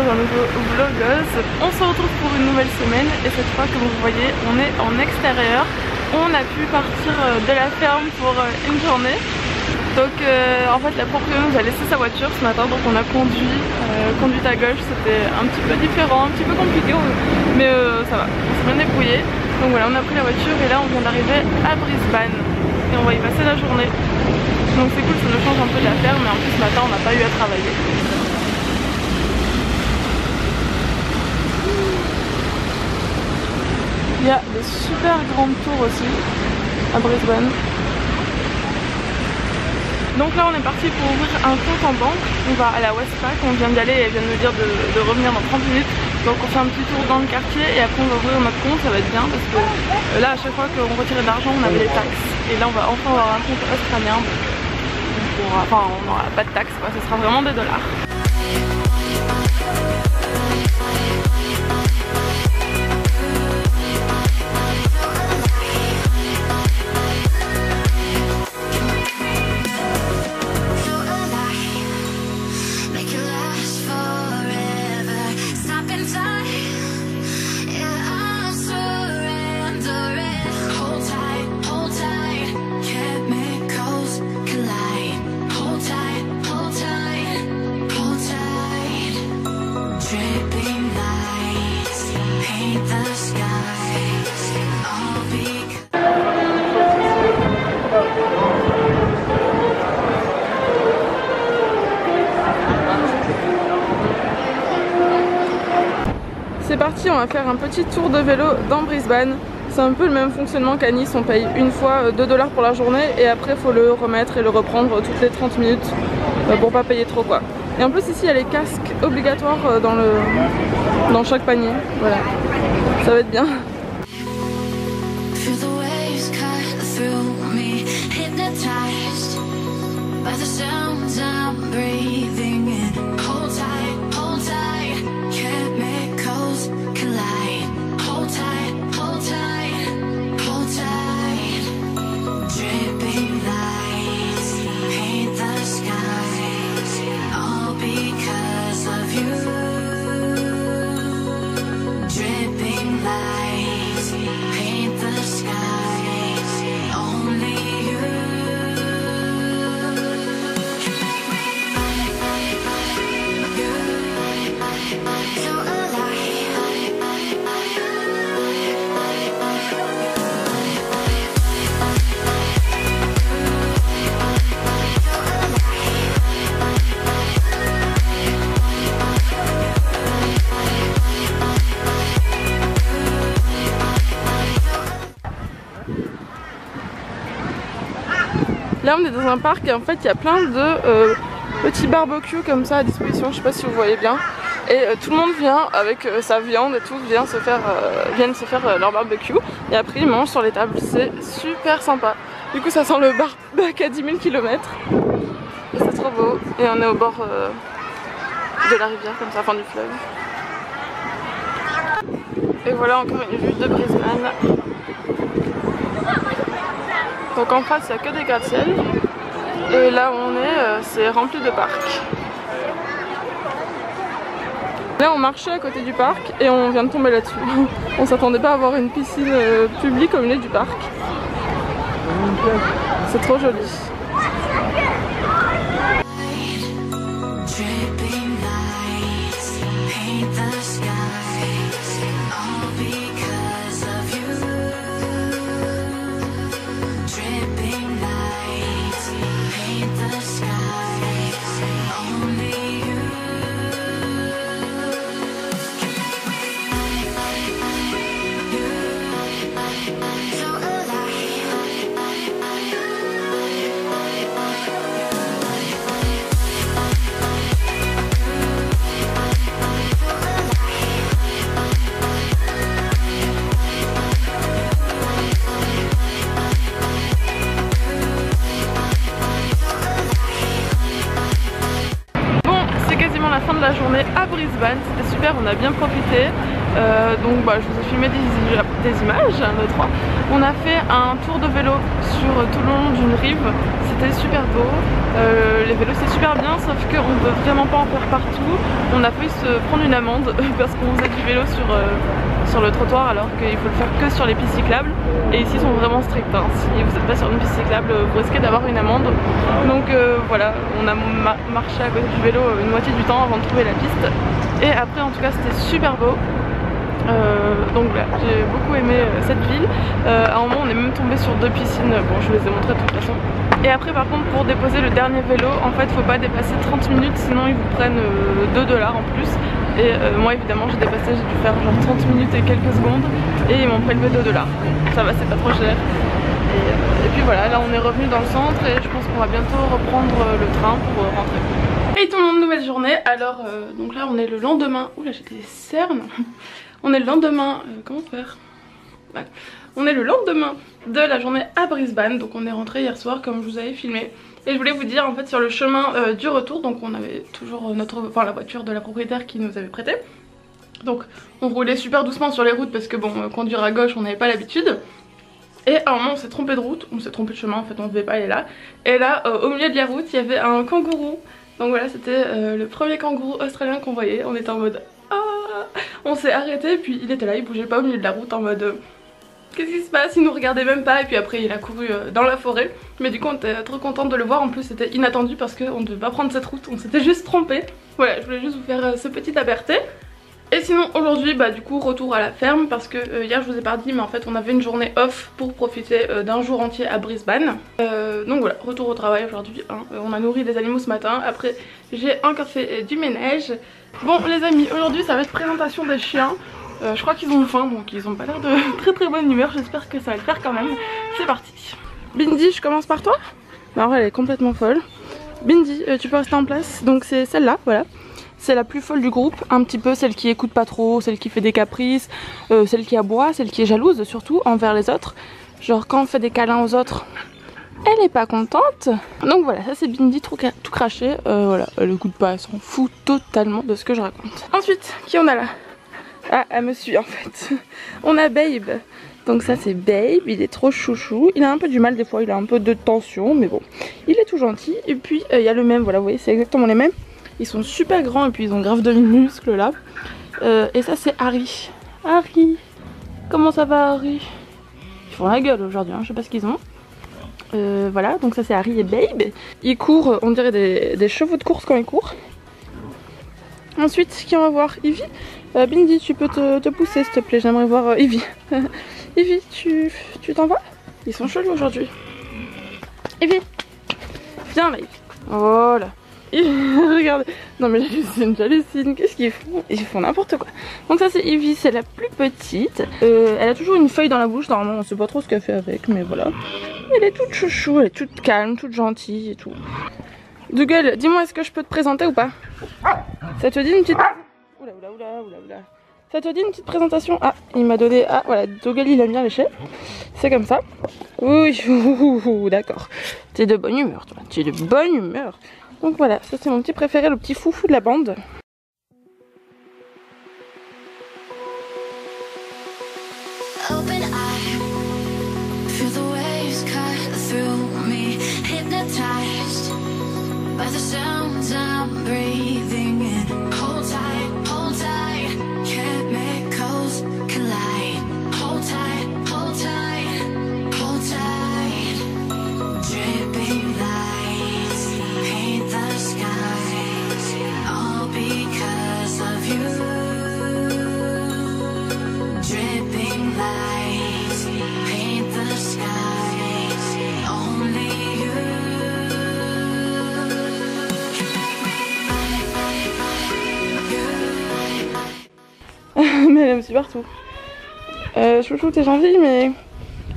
un nouveau vlogos. On se retrouve pour une nouvelle semaine et cette fois, comme vous voyez, on est en extérieur. On a pu partir de la ferme pour une journée. Donc en fait la propriétaire nous a laissé sa voiture ce matin, donc on a conduit à gauche. C'était un petit peu différent, un petit peu compliqué, mais ça va, on s'est bien débrouillé. Donc voilà, on a pris la voiture et là on vient d'arriver à Brisbane et on va y passer la journée. Donc c'est cool, ça nous change un peu de la ferme, mais en plus ce matin on n'a pas eu à travailler. Il y a des super grandes tours aussi à Brisbane. Donc là on est parti pour ouvrir un compte en banque. On va à la Westpac, on vient d'y aller et elle vient de me dire de revenir dans 30 minutes. Donc on fait un petit tour dans le quartier et après on va ouvrir notre compte, ça va être bien parce que là à chaque fois qu'on retirait de l'argent on avait les taxes. Et là on va enfin avoir un compte australien. On n'aura pas de taxes, ce sera vraiment des dollars. C'est parti, on va faire un petit tour de vélo dans Brisbane. C'est un peu le même fonctionnement qu'à Nice, on paye une fois 2 $ pour la journée et après il faut le remettre et le reprendre toutes les 30 minutes pour pas payer trop quoi. Et en plus ici il y a les casques obligatoires dans chaque panier, voilà, ça va être bien. Là on est dans un parc et en fait il y a plein de petits barbecues comme ça à disposition, je sais pas si vous voyez bien. Et tout le monde vient avec sa viande et tout, viennent se faire leur barbecue. Et après ils mangent sur les tables, c'est super sympa. Du coup ça sent le barbecue à 10 000 km. C'est trop beau. Et on est au bord de la rivière comme ça, enfin du fleuve. Et voilà encore une vue de Brisbane. Donc en face il n'y a que des gratte-ciel et là où on est c'est rempli de parcs. Là on marchait à côté du parc et on vient de tomber là-dessus. On s'attendait pas à avoir une piscine publique au milieu du parc. C'est trop joli. La fin de la journée à Brisbane, c'était super, on a bien profité. Donc bah, je vous ai filmé des images, le 3. On a fait un tour de vélo sur tout le long d'une rive, c'était super beau. Les vélos c'est super bien, sauf qu'on ne peut vraiment pas en faire partout. On a failli se prendre une amende parce qu'on faisait du vélo sur le trottoir alors qu'il faut le faire que sur les pistes cyclables. Et ici ils sont vraiment stricts, hein. Si vous n'êtes pas sur une piste cyclable, vous risquez d'avoir une amende. Donc voilà, on a marché à côté du vélo une moitié du temps avant de trouver la piste. Et après en tout cas c'était super beau. Donc voilà, j'ai beaucoup aimé cette ville. À un moment on est même tombé sur 2 piscines, bon je vous les ai montrées de toute façon. Et après par contre pour déposer le dernier vélo, en fait faut pas dépasser 30 minutes sinon ils vous prennent 2 $ en plus. Et moi évidemment j'ai dépassé, j'ai dû faire genre 30 minutes et quelques secondes et ils m'ont prélevé 2 $. Ça va, c'est pas trop cher. Et puis voilà, là on est revenu dans le centre et je pense qu'on va bientôt reprendre le train pour rentrer. Et tout le monde, nouvelle journée. Alors donc là on est le lendemain, oula j'ai des cernes. On est le lendemain, comment faire ouais. On est le lendemain de la journée à Brisbane, donc on est rentré hier soir comme je vous avais filmé. Et je voulais vous dire en fait sur le chemin du retour, donc on avait toujours la voiture de la propriétaire qui nous avait prêté. Donc on roulait super doucement sur les routes parce que bon, conduire à gauche on n'avait pas l'habitude. Et à un moment on s'est trompé de route, on s'est trompé de chemin en fait, on devait pas aller là. Et là au milieu de la route il y avait un kangourou. Donc voilà, c'était le premier kangourou australien qu'on voyait. On était en mode ah, on s'est arrêté puis il était là, il bougeait pas au milieu de la route en mode qu'est-ce qui se passe, il nous regardait même pas. Et puis après il a couru dans la forêt. Mais du coup on était trop contente de le voir. En plus c'était inattendu parce qu'on ne devait pas prendre cette route, on s'était juste trompé. Voilà, je voulais juste vous faire ce petit aparté. Et sinon aujourd'hui bah du coup retour à la ferme parce que hier je vous ai pas dit mais en fait on avait une journée off pour profiter d'un jour entier à Brisbane. Donc voilà, retour au travail aujourd'hui, hein. On a nourri les animaux ce matin, après j'ai encore fait du ménage. Bon les amis, aujourd'hui ça va être présentation des chiens. Je crois qu'ils ont faim donc ils ont pas l'air de très bonne humeur, j'espère que ça va le faire quand même. C'est parti. Bindi, je commence par toi. Bah, en vrai elle est complètement folle. Bindi, tu peux rester en place, donc c'est celle-là, voilà. C'est la plus folle du groupe, un petit peu celle qui écoute pas trop, celle qui fait des caprices, celle qui aboie, celle qui est jalouse surtout envers les autres. Genre quand on fait des câlins aux autres, elle est pas contente. Donc voilà, ça c'est Bindi tout craché, voilà, elle écoute pas, elle s'en fout totalement de ce que je raconte. Ensuite, qui on a là? Ah, elle me suit en fait. On a Babe. Donc ça c'est Babe, il est trop chouchou. Il a un peu du mal des fois, il a un peu de tension, mais bon, il est tout gentil. Et puis il y a le même, voilà, vous voyez, c'est exactement les mêmes. Ils sont super grands et puis ils ont grave de muscles là. Et ça c'est Harry. Harry, comment ça va Harry? Ils font la gueule aujourd'hui, hein, je sais pas ce qu'ils ont. Voilà, donc ça c'est Harry et Babe. Ils courent, on dirait des chevaux de course quand ils courent. Ensuite, qui on va voir? Ivy. Bindi, tu peux te pousser s'il te plaît, j'aimerais voir Ivy. Ivy, tu t'en vas? Ils sont chelous aujourd'hui. Ivy, viens là Ivy. Voilà. Regarde, non mais c'est une hallucine, qu'est-ce qu'ils font? Ils font n'importe quoi. Donc ça c'est Ivy, c'est la plus petite. Elle a toujours une feuille dans la bouche, normalement on sait pas trop ce qu'elle fait avec, mais voilà. Elle est toute chouchou, elle est toute calme, toute gentille et tout. Dougal, dis-moi, est-ce que je peux te présenter ou pas? Ça te dit une petite... Oula oula oula oula oula. Ça te dit une petite présentation? Ah, il m'a donné... Ah voilà, Dougal il aime bien lécher. C'est comme ça. Oui, d'accord. T'es de bonne humeur toi, tu es de bonne humeur. Donc voilà, ça c'est mon petit préféré, le petit foufou de la bande. Open eye, feel the waves cut through me, hypnotized by the sounds I'm breathing in. Hold tight, chemicals collide. Hold tight, hold tight, hold tight. Dripping lights paint the skies, all because of you. Dripping lights paint the skies, only you. Mais elle me suit partout. Chouchou, t'es gentil, mais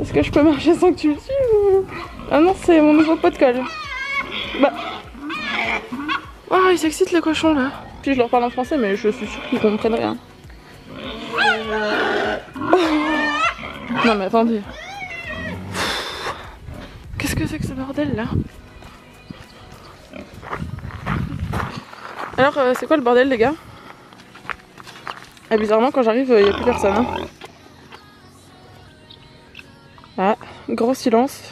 est-ce que je peux marcher sans que tu me suives ou... Ah non, c'est mon nouveau pot de colle. Bah. Oh, il s'excite le cochon là. Puis je leur parle en français, mais je suis sûre qu'ils comprennent rien. Oh. Non mais attendez. Qu'est-ce que c'est que ce bordel là? Alors c'est quoi le bordel les gars? Ah, bizarrement quand j'arrive il n'y a plus personne hein. Ah, gros silence.